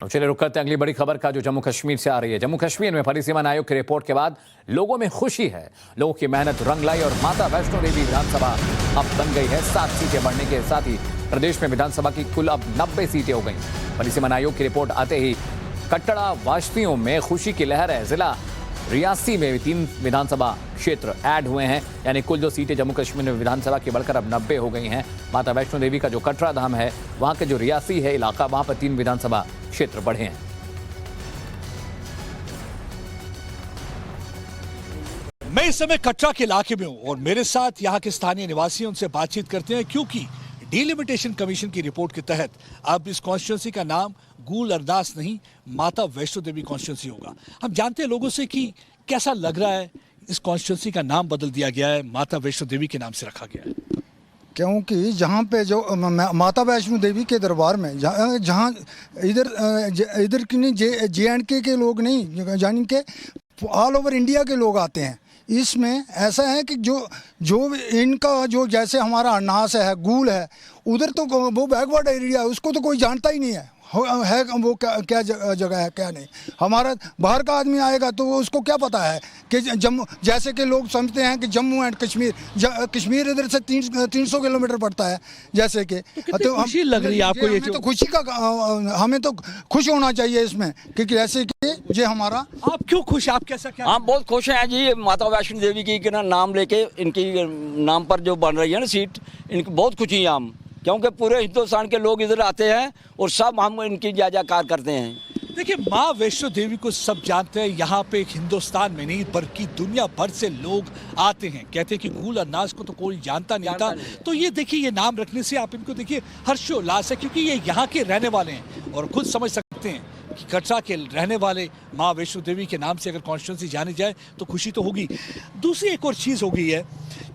तो चलिए रुक करते हैं अगली बड़ी खबर का, जो जम्मू कश्मीर से आ रही है। जम्मू कश्मीर में परिसीमन आयोग की रिपोर्ट के बाद लोगों में खुशी है। लोगों की मेहनत रंग लाई और माता वैष्णो देवी विधानसभा अब बन गई है 7 सीटें बढ़ने के साथ ही प्रदेश में विधानसभा की कुल अब 90 सीटें हो गई। परिसीमन आयोग की रिपोर्ट आते ही कट्टड़ा वासियों में खुशी की लहर है। जिला रियासी में 3 विधानसभा क्षेत्र ऐड हुए हैं, यानी कुल जो सीटें जम्मू कश्मीर में विधानसभा की बढ़कर अब 90 हो गई हैं। माता वैष्णो देवी का जो कटरा धाम है, वहां के जो रियासी है इलाका, वहां पर 3 विधानसभा क्षेत्र बढ़े हैं। मैं इस समय कटरा के इलाके में हूं और मेरे साथ यहां के स्थानीय निवासियों से बातचीत करते हैं, क्योंकि डिलिमिटेशन कमीशन की रिपोर्ट के तहत अब इस कॉन्स्टिट्यूंसी का नाम गूल अरदास नहीं, माता वैष्णो देवी कॉन्स्टिट्यूंसी होगा। हम जानते हैं लोगों से कि कैसा लग रहा है, इस कॉन्स्टिट्यूंसी का नाम बदल दिया गया है, माता वैष्णो देवी के नाम से रखा गया है। क्योंकि जहाँ पे जो माता वैष्णो देवी के दरबार में जहाँ इधर की नहीं JNK के लोग नहीं, यानी कि ऑल ओवर इंडिया के लोग आते हैं। इसमें ऐसा है कि जो इनका जो जैसे हमारा अरनास है, गूल है, उधर तो वो बैकवर्ड एरिया है, उसको तो कोई जानता ही नहीं है वो क्या जगह है क्या नहीं। हमारा बाहर का आदमी आएगा तो उसको क्या पता है कि जम्मू, जैसे कि लोग समझते हैं कि जम्मू एंड कश्मीर इधर से 300 किलोमीटर पड़ता है जैसे कि। तो खुशी लग रही है आपको? ये तो खुशी का हमें तो खुश होना चाहिए इसमें, क्योंकि जैसे कि ये हमारा। आप क्यों खुश, आप कैसा क्या? हम बहुत खुश हैं जी, माता वैष्णो देवी की नाम लेके, इनकी नाम पर जो बन रही है ना सीट, इनकी बहुत खुशी है हम, क्योंकि पूरे हिंदुस्तान के लोग इधर आते हैं और सब हम इनकी जय जयकार करते हैं। देखिए, माँ वैष्णो देवी को सब जानते हैं, यहाँ पे हिंदुस्तान में नहीं बल्कि दुनिया भर से लोग आते हैं। कहते हैं कि गूल अरनास को तो कोई जानता नहीं था, तो ये देखिए, ये नाम रखने से आप इनको देखिए हर्षोल्लास है, क्योंकि ये यहाँ के रहने वाले हैं और खुद समझ सकते हैं कि कटरा के रहने वाले माँ वैष्णो देवी के नाम से अगर कॉन्स्टिट्यूंसी जानी जाए तो खुशी तो होगी। दूसरी एक और चीज़ हो गई है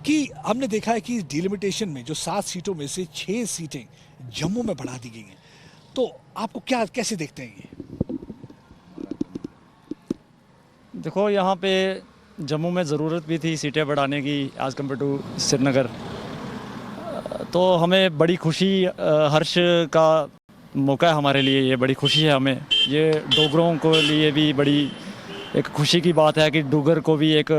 कि हमने देखा है कि डिलिमिटेशन में जो 7 सीटों में से 6 सीटें जम्मू में बढ़ा दी गई हैं, तो आपको कैसे देखते हैं ये? देखो, यहाँ पे जम्मू में ज़रूरत भी थी सीटें बढ़ाने की एज़ कम्पेयर टू श्रीनगर, तो हमें बड़ी खुशी, हर्ष का मौका है हमारे लिए, ये बड़ी खुशी है हमें। ये डोगरों को लिए भी बड़ी एक खुशी की बात है कि डोगर को भी एक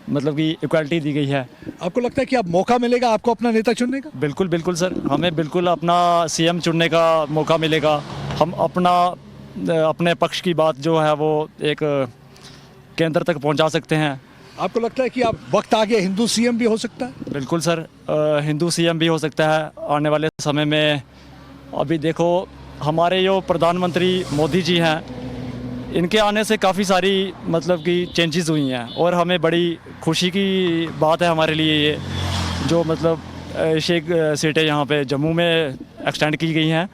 मतलब कि इक्वालिटी दी गई है। आपको लगता है कि अब मौका मिलेगा आपको अपना नेता चुनने का? बिल्कुल बिल्कुल सर, हमें बिल्कुल अपना CM चुनने का मौका मिलेगा। हम अपने पक्ष की बात जो है वो एक केंद्र तक पहुंचा सकते हैं। आपको लगता है कि अब वक्त आ गया, हिंदू CM भी हो सकता है? बिल्कुल सर, हिंदू CM भी हो सकता है आने वाले समय में। अभी देखो, हमारे जो प्रधानमंत्री मोदी जी हैं, इनके आने से काफ़ी सारी मतलब कि चेंजेस हुई हैं और हमें बड़ी खुशी की बात है हमारे लिए ये, जो मतलब 6 सीटें यहाँ पे जम्मू में एक्सटेंड की गई हैं।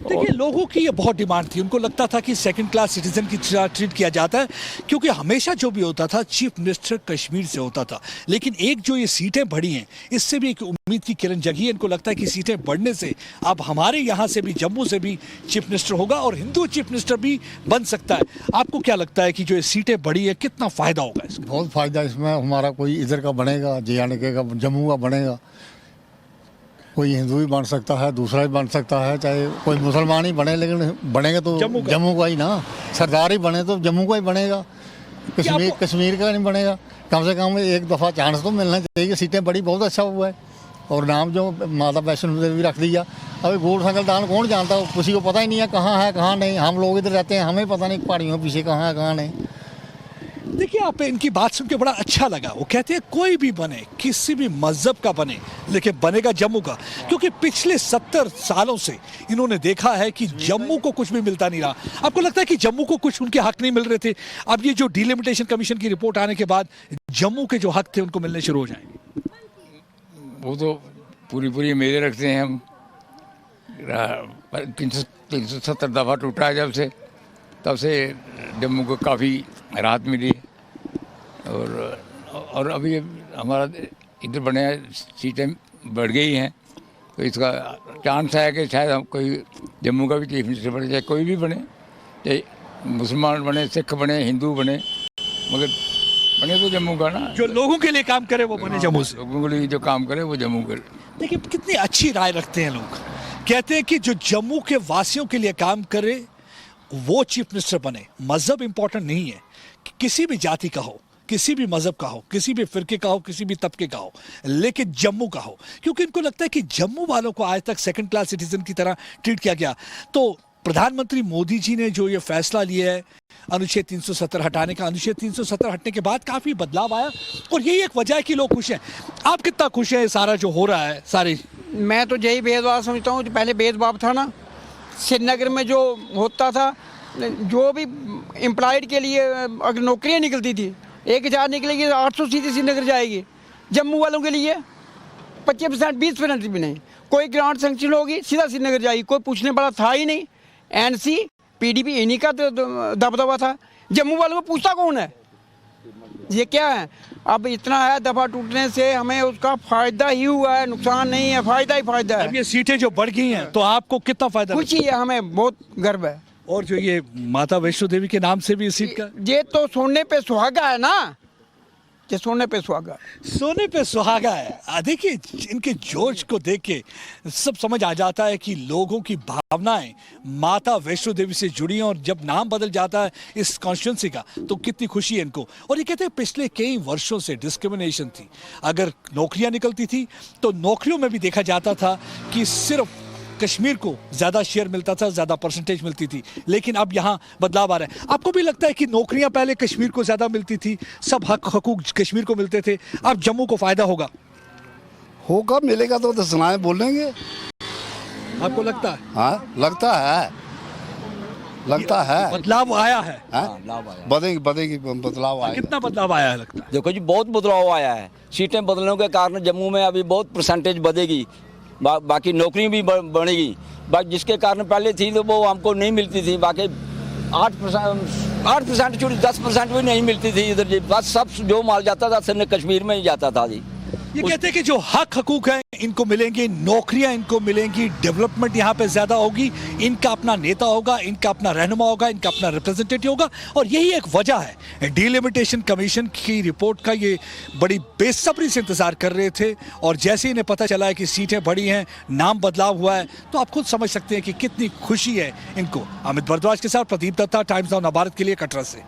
देखिए, लोगों की ये बहुत डिमांड थी, उनको लगता था कि सेकंड क्लास सिटीजन की ट्रीट किया जाता है, क्योंकि हमेशा जो भी होता था चीफ मिनिस्टर कश्मीर से होता था। लेकिन एक जो ये सीटें बढ़ी हैं, इससे भी एक उम्मीद की किरण जगी है। इनको लगता है कि सीटें बढ़ने से अब हमारे यहाँ से भी, जम्मू से भी चीफ मिनिस्टर होगा और हिंदू चीफ मिनिस्टर भी बन सकता है। आपको क्या लगता है कि जो ये सीटें बढ़ी है, कितना फ़ायदा होगा इसका? बहुत फ़ायदा इसमें हमारा, कोई इधर का बनेगा, JNK का, जम्मू का बनेगा, कोई हिंदू भी बन सकता है, दूसरा भी बन सकता है, चाहे कोई मुसलमान ही बने, लेकिन बनेगा तो जम्मू का ही ना। सरदार ही बने तो जम्मू का ही बनेगा, कश्मीर का नहीं बनेगा। कम से कम एक दफ़ा चांस तो मिलना चाहिए। सीटें बड़ी, बहुत अच्छा हुआ है। और नाम जो माता वैष्णो देवी रख दिया, अभी गोल संगलदान कौन जानता हो, किसी को पता ही नहीं है कहाँ है कहाँ नहीं। हम लोग इधर रहते हैं, हमें पता नहीं पहाड़ियों के पीछे कहाँ है कहाँ नहीं। देखिए, आप इनकी बात सुन के बड़ा अच्छा लगा। वो कहते हैं कोई भी बने, किसी भी मजहब का बने, लेकिन बनेगा जम्मू का, क्योंकि पिछले 70 सालों से इन्होंने देखा है कि जम्मू को कुछ भी मिलता नहीं रहा। आपको लगता है कि जम्मू को कुछ उनके हक नहीं मिल रहे थे, अब ये जो डिलिमिटेशन कमीशन की रिपोर्ट आने के बाद जम्मू के जो हक थे उनको मिलने शुरू हो जाएंगे? वो तो पूरी मेरे रखते हैं हम। 370 दफ़ा टूटा है जब से, तब से जम्मू को काफ़ी राहत मिली। और अभी हमारा इधर बने सीटें बढ़ गई हैं, तो इसका चांस है कि शायद हम कोई जम्मू का भी चीफ मिनिस्टर बने, चाहे कोई भी बने, चाहे मुसलमान बने, सिख बने, हिंदू बने, मगर बने तो जम्मू का ना। जो लोगों के लिए काम करे वो बने जम्मू से। लोगों के लिए जो काम करे वो जम्मू करे। देखिए, कितनी अच्छी राय रखते हैं लोग। कहते हैं कि जो जम्मू के वासियों के लिए काम करे वो चीफ मिनिस्टर बने। मजहब इंपॉर्टेंट नहीं है, किसी भी जाति का हो, किसी भी मजहब का हो, किसी भी फिरके का हो, किसी भी तबके का हो, लेकिन जम्मू का हो, क्योंकि इनको लगता है कि जम्मू वालों को आज तक सेकंड क्लास सिटीजन की तरह ट्रीट किया गया। तो प्रधानमंत्री मोदी जी ने जो ये फैसला लिया है अनुच्छेद 370 हटाने का, अनुच्छेद 370 हटने के बाद काफी बदलाव आया और यही एक वजह है कि लोग खुश हैं। आप कितना खुश हैं सारा जो हो रहा है? सारी मैं तो यही भेदभाव समझता हूँ, जो पहले भेदभाव था ना श्रीनगर में जो होता था, जो भी एम्प्लॉयड के लिए अगर नौकरियाँ निकलती थी 1000 निकलेगी 800 सीधे श्रीनगर जाएगी। जम्मू वालों के लिए 25% 20% भी नहीं, कोई ग्रांट सैंक्शन होगी सीधा श्रीनगर जाएगी, कोई पूछने वाला था ही नहीं। एनसी पीडीपी इन्हीं का दबदबा था, जम्मू वालों को पूछता कौन है? ये क्या है? अब इतना है, दफा टूटने से हमें उसका फायदा ही हुआ है, नुकसान नहीं है, फायदा ही फायदा है। अब ये सीटें जो बढ़ गई हैं तो आपको कितना फायदा? खुशी है, हमें बहुत गर्व है। और जो ये माता वैष्णो देवी के नाम से भी इस सीट का, ये तो सोने पे सुहागा है ना, ये सोने पे सुहागा, सोने पे सुहागा है। देखिए इनके जोश को देख के सब समझ आ जाता है कि लोगों की भावनाएं माता वैष्णो देवी से जुड़ी हैं और जब नाम बदल जाता है इस कॉन्स्टिट्यूंसी का तो कितनी खुशी है इनको। और ये कहते हैं पिछले कई वर्षों से डिस्क्रिमिनेशन थी, अगर नौकरियां निकलती थी तो नौकरियों में भी देखा जाता था कि सिर्फ कश्मीर को ज्यादा शेयर मिलता था, ज्यादा परसेंटेज मिलती थी, लेकिन अब यहाँ बदलाव आ रहा है। आपको भी लगता है कि नौकरियां पहले कश्मीर को ज्यादा मिलती थी, सब हक हकूक कश्मीर को मिलते थे, अब जम्मू को फायदा होगा? होगा, मिलेगा तो सुनाए बोलेंगे। आपको लगता है? हाँ लगता है, लगता है बदलाव आया है। बदलेगी, बदलाव आया। कितना बदलाव आया है लगता है? देखो जी बहुत बदलाव आया है, सीटें बदलने के कारण जम्मू में अभी बहुत परसेंटेज बढ़ेगी, बाकी नौकरी भी बढ़ेगी। जिसके कारण पहले थी तो वो हमको नहीं मिलती थी, बाकी 8% छोड़ी 10% भी नहीं मिलती थी इधर जी। बस सब जो माल जाता था सिर्फ कश्मीर में ही जाता था जी। ये कहते हैं कि जो हक हकूक हैं इनको मिलेंगे, नौकरियां इनको मिलेंगी, डेवलपमेंट यहाँ पे ज्यादा होगी, इनका अपना नेता होगा, इनका अपना रहनुमा होगा, इनका अपना रिप्रेजेंटेटिव होगा। और यही एक वजह है, डिलिमिटेशन कमीशन की रिपोर्ट का ये बड़ी बेसब्री से इंतजार कर रहे थे और जैसे ही इन्हें पता चला है कि सीटें बढ़ी हैं, नाम बदलाव हुआ है, तो आप खुद समझ सकते हैं कि कितनी खुशी है इनको। अमित भारद्वाज के साथ प्रदीप दत्ता, टाइम्स ऑफ भारत के लिए कटरा से।